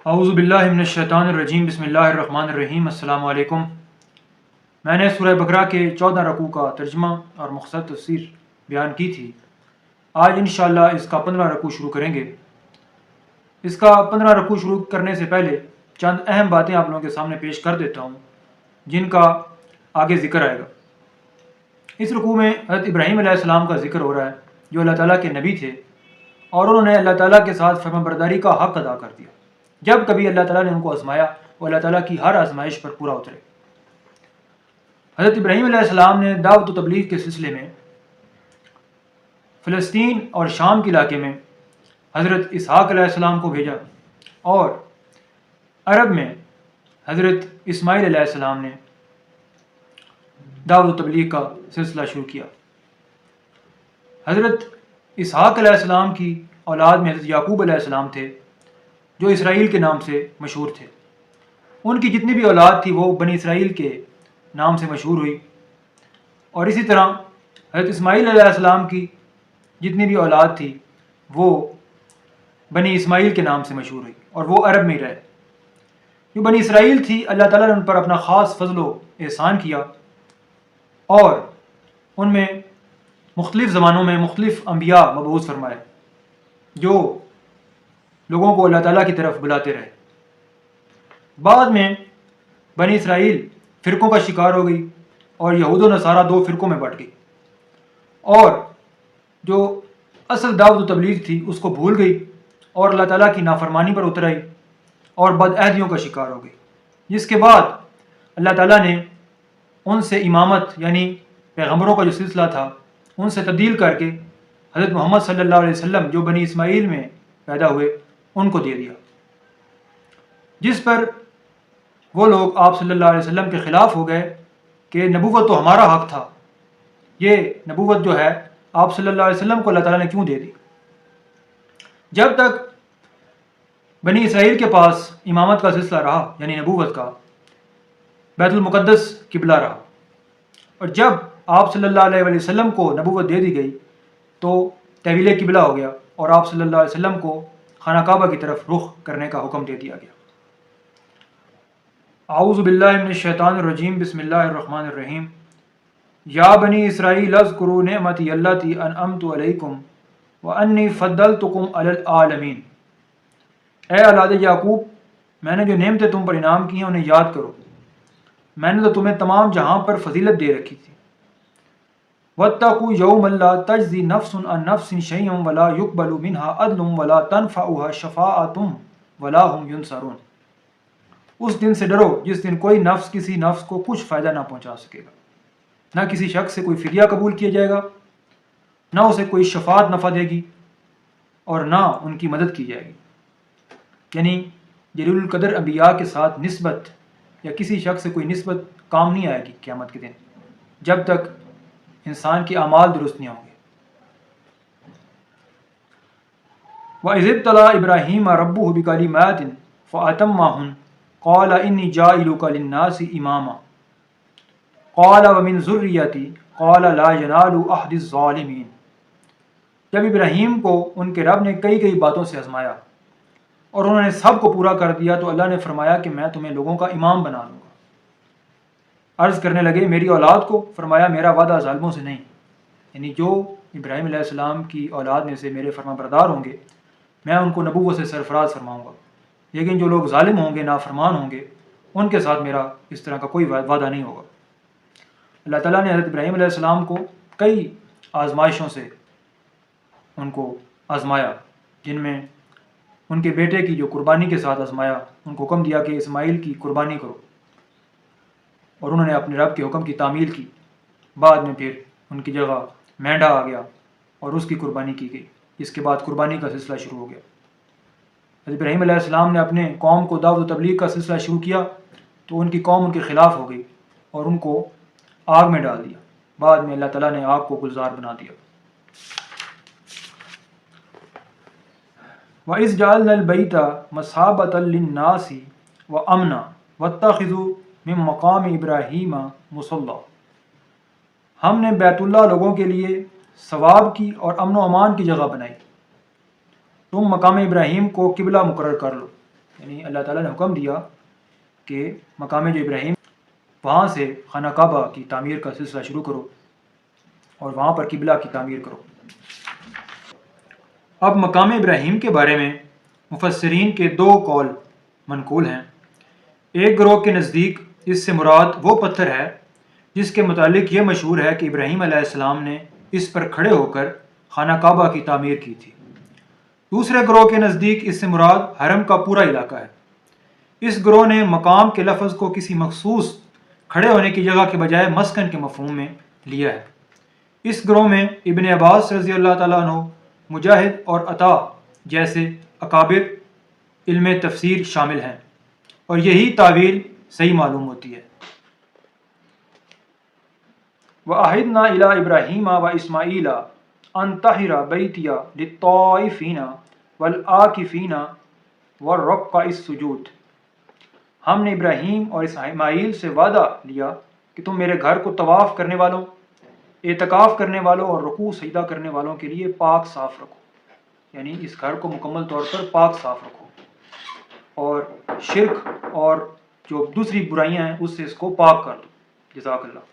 اعوذ باللہ من الشیطان الرجیم، بسم اللہ الرحمن الرحیم۔ السلام علیکم۔ میں نے سورہ بقرہ کے 14 رکوع کا ترجمہ اور مختصر تفسیر بیان کی تھی۔ آج انشاءاللہ اس کا 15 رکوع شروع کریں گے۔ اس کا 15 رکوع شروع کرنے سے پہلے چند اہم باتیں آپ لوگوں کے سامنے پیش کر دیتا ہوں، جن کا آگے ذکر آئے گا۔ اس رکوع میں حضرت ابراہیم علیہ السلام کا ذکر ہو رہا ہے، جو اللہ تعالیٰ کے نبی تھے اور انہوں نے اللہ تعالیٰ کے ساتھ فرمانبرداری کا حق ادا کر دیا۔ جب کبھی اللہ تعالیٰ نے ان کو آزمایا، وہ اللہ تعالیٰ کی ہر آزمائش پر پورا اترے۔ حضرت ابراہیم علیہ السلام نے دعوت و تبلیغ کے سلسلے میں فلسطین اور شام کے علاقے میں حضرت اسحاق علیہ السلام کو بھیجا، اور عرب میں حضرت اسماعیل علیہ السلام نے دعوت و تبلیغ کا سلسلہ شروع کیا۔ حضرت اسحاق علیہ السلام کی اولاد میں حضرت یعقوب علیہ السلام تھے، جو اسرائیل کے نام سے مشہور تھے۔ ان کی جتنی بھی اولاد تھی وہ بنی اسرائیل کے نام سے مشہور ہوئی، اور اسی طرح حضرت اسماعیل علیہ السلام کی جتنی بھی اولاد تھی وہ بنی اسماعیل کے نام سے مشہور ہوئی، اور وہ عرب میں ہی رہے۔ جو بنی اسرائیل تھی، اللہ تعالیٰ نے ان پر اپنا خاص فضل و احسان کیا، اور ان میں مختلف زمانوں میں مختلف انبیاء مبعوث فرمائے، جو لوگوں کو اللہ تعالیٰ کی طرف بلاتے رہے۔ بعد میں بنی اسرائیل فرقوں کا شکار ہو گئی، اور یہود و نصارہ دو فرقوں میں بٹ گئی، اور جو اصل دعوت و تبلیغ تھی اس کو بھول گئی، اور اللہ تعالیٰ کی نافرمانی پر اتر آئی اور بدعہدیوں کا شکار ہو گئی، جس کے بعد اللہ تعالیٰ نے ان سے امامت یعنی پیغمبروں کا جو سلسلہ تھا ان سے تبدیل کر کے حضرت محمد صلی اللہ علیہ وسلم جو بنی اسماعیل میں پیدا ہوئے ان کو دے دیا، جس پر وہ لوگ آپ صلی اللہ علیہ وسلم کے خلاف ہو گئے کہ نبوت تو ہمارا حق تھا، یہ نبوت جو ہے آپ صلی اللہ علیہ وسلم کو اللہ تعالیٰ نے کیوں دے دی؟ جب تک بنی اسرائیل کے پاس امامت کا سلسلہ رہا یعنی نبوت کا، بیت المقدس قبلہ رہا، اور جب آپ صلی اللہ علیہ وسلم کو نبوت دے دی گئی تو تحویل قبلہ ہو گیا، اور آپ صلی اللہ علیہ وسلم کو خانہ کعبہ کی طرف رخ کرنے کا حکم دے دیا گیا۔ اعوذ باللہ من الشیطان الرجیم، بسم اللہ الرحمن الرحیم۔ یا بنی اسرائیل اذکروا نعمتی التی انعمت علیکم وانی فضلتکم علی العالمین۔ اے اولاد یعقوب، میں نے جو نعمتیں تم پر انعام کی ہیں انہیں یاد کرو، میں نے تو تمہیں تمام جہاں پر فضیلت دے رکھی تھی۔ واتقوا یوما لا تجزی نفس عن نفس شیئا ولا یقبل منها عدل ولا تنفعها شفاعة ولا هم ينصرون۔ اس دن سے ڈرو جس دن کوئی نفس کسی نفس کو کچھ فائدہ نہ پہنچا سکے گا، نہ کسی شخص سے کوئی فدیہ قبول کیا جائے گا، نہ اسے کوئی شفاعت نفع دے گی، اور نہ ان کی مدد کی جائے گی۔ یعنی جلیل القدر انبیاء کے ساتھ نسبت یا کسی شخص سے کوئی نسبت کام نہیں آئے گی قیامت کے دن، جب تک انسان کے اعمال درست نہیں ہوں گے۔ وَإِذِ ابْتَلَىٰ إِبْرَاهِيمَ رَبُّهُ بِكَلِمَاتٍ فَأَتَمَّهُنَّ قَالَ إِنِّي جَاعِلُكَ لِلنَّاسِ إِمَامًا قَالَ وَمِنْ ذُرِّيَّتِي قَالَ لَا يَنَالُ عَهْدِ الظَّالِمِينَ۔ جب ابراہیم کو ان کے رب نے کئی باتوں سے آزمایا اور انہوں نے سب کو پورا کر دیا، تو اللہ نے فرمایا کہ میں تمہیں لوگوں کا امام بنا لوں گا۔ عرض کرنے لگے میری اولاد کو، فرمایا میرا وعدہ ظالموں سے نہیں، یعنی جو ابراہیم علیہ السلام کی اولاد میں سے میرے فرما بردار ہوں گے میں ان کو نبوت سے سرفراز فرماؤں گا، لیکن جو لوگ ظالم ہوں گے، نافرمان ہوں گے، ان کے ساتھ میرا اس طرح کا کوئی وعدہ نہیں ہوگا۔ اللہ تعالیٰ نے حضرت ابراہیم علیہ السلام کو کئی آزمائشوں سے ان کو آزمایا، جن میں ان کے بیٹے کی جو قربانی کے ساتھ آزمایا، ان کو حکم دیا کہ اسماعیل کی قربانی کرو، اور انہوں نے اپنے رب کے حکم کی تعمیل کی۔ بعد میں پھر ان کی جگہ مینڈا آ گیا اور اس کی قربانی کی گئی، اس کے بعد قربانی کا سلسلہ شروع ہو گیا۔ حضرت ابراہیم علیہ السلام نے اپنے قوم کو دعوت و تبلیغ کا سلسلہ شروع کیا تو ان کی قوم ان کے خلاف ہو گئی اور ان کو آگ میں ڈال دیا۔ بعد میں اللہ تعالیٰ نے آگ کو گلزار بنا دیا۔ وَإِذْ جَعَلْنَا الْبَيْتَ مَثَابَةً لِلنَّاسِ وَأَمْنًا وَاتَّخِذُوا مِن مَّقَامِ إِبْرَاهِيمَ مُصَلًّى۔ ہم نے بیت اللہ لوگوں کے لیے ثواب کی اور امن و امان کی جگہ بنائی، تم مقام ابراہیم کو قبلہ مقرر کر لو۔ یعنی اللہ تعالیٰ نے حکم دیا کہ مقام جو ابراہیم وہاں سے خانہ کعبہ کی تعمیر کا سلسلہ شروع کرو اور وہاں پر قبلہ کی تعمیر کرو۔ اب مقام ابراہیم کے بارے میں مفسرین کے دو قول منقول ہیں۔ ایک گروہ کے نزدیک اس سے مراد وہ پتھر ہے جس کے متعلق یہ مشہور ہے کہ ابراہیم علیہ السلام نے اس پر کھڑے ہو کر خانہ کعبہ کی تعمیر کی تھی۔ دوسرے گروہ کے نزدیک اس سے مراد حرم کا پورا علاقہ ہے۔ اس گروہ نے مقام کے لفظ کو کسی مخصوص کھڑے ہونے کی جگہ کے بجائے مسکن کے مفہوم میں لیا ہے۔ اس گروہ میں ابن عباس رضی اللہ تعالیٰ عنہ، مجاہد اور عطا جیسے اکابر علم تفسیر شامل ہیں، اور یہی تعویل صحیح معلوم ہوتی ہے۔ وَأَعِدْنَا إِلَىٰ إِبْرَاهِيمَ وَإِسْمَاعِيلَ أَن طَهِّرَ بَيْتِيَ لِلطَّائِفِينَ وَالْعَاكِفِينَ وَالرُّكَّعِ السُّجُودِ۔ ہم نے ابراہیم اور اسماعیل سے وعدہ لیا کہ تم میرے گھر کو طواف کرنے والوں، اعتکاف کرنے والوں اور رکوع سجدہ کرنے والوں کے لیے پاک صاف رکھو، یعنی اس گھر کو مکمل طور پر پاک صاف رکھو اور شرک اور جو دوسری برائیاں ہیں اس سے اس کو پاک کر دو۔ جزاک اللہ۔